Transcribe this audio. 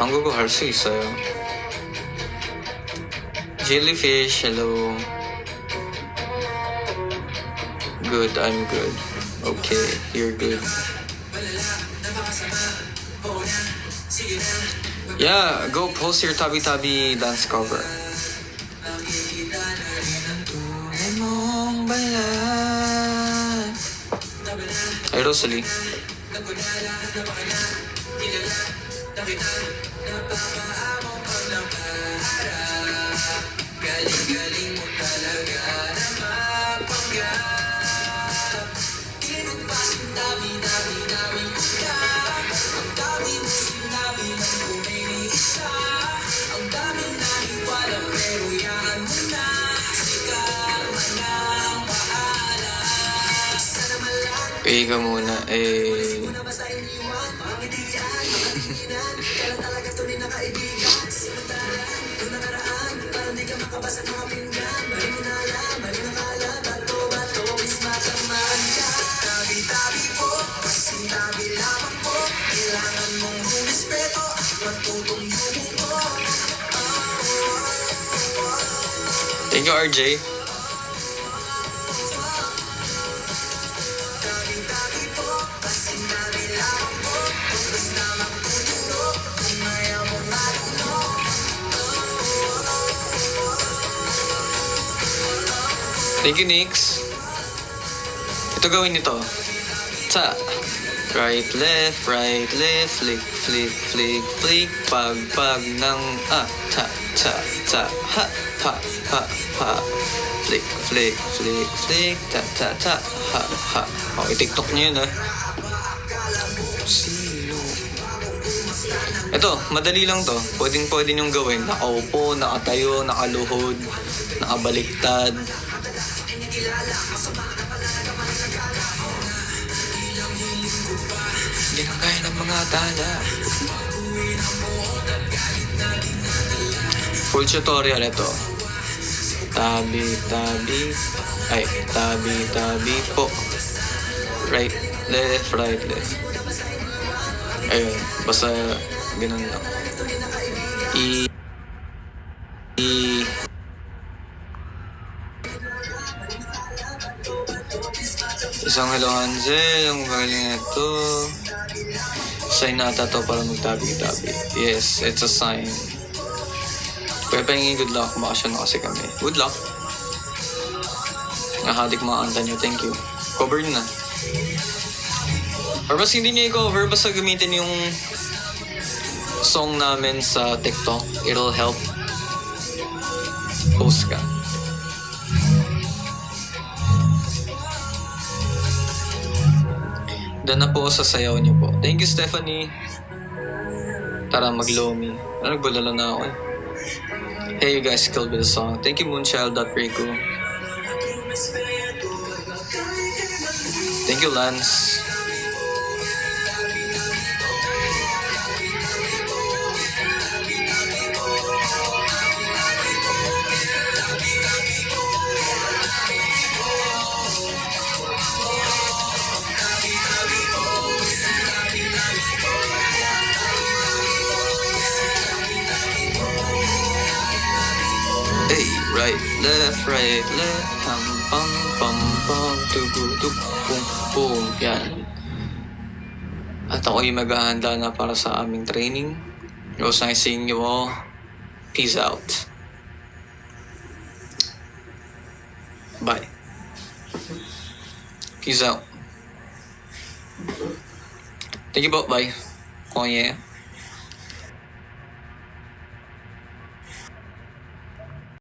한국어 할 수 있어요. Jellyfish, hello. Good, I'm good. Okay, you're good. Yeah, go post your Tabi Tabi dance cover. Ay, Rosalie. Ka muna, Thank you, RJ. Thank you, Nix. Ito gawin nito. Ta. Right, left, flick, flick, flick, flick. Pag ng ta, ta, ta, ha, ha, ha, ha. Flick, flick, flick, flick, ta, ta, ta, ha, ha. Oh, i-tiktok niyo yun, Ito, madali lang to. Pwede niyong gawin. Nakaupo, nakatayo, nakaluhod, nakabaliktad. Hindi lang kaya ng mga tala. Full tutorial ito. Tabi, tabi. Ay, tabi, tabi po. Right, left, right, left. Ayun, basta ganun lang. Isang hello Hansel, ang galing ito. Sign nata to para magtabi-tabi. Yes, it's a sign. Kuya pahingin good luck, bakasyon na kasi kami. Good luck. Nakadik mga kanta nyo, thank you. Cover nyo na. Or basta hindi nyo i-cover, basta gamitin yung song namin sa TikTok. It'll help. Post ka. Doon na po sa sayaw niyo po. Thank you, Stephanie. Tara, mag-lomi. Nagbulala na ako. Hey, you guys killed with the song. Thank you, Moonchild.Rico. Thank you, Lance. Right, left, pam, pam, pam, pam, tuguduk, pum, pum, yan. At ako'y maghahanda na para sa aming training. It was nice seeing you all. Peace out. Bye. Peace out. Thank you po, bye. Oh yeah.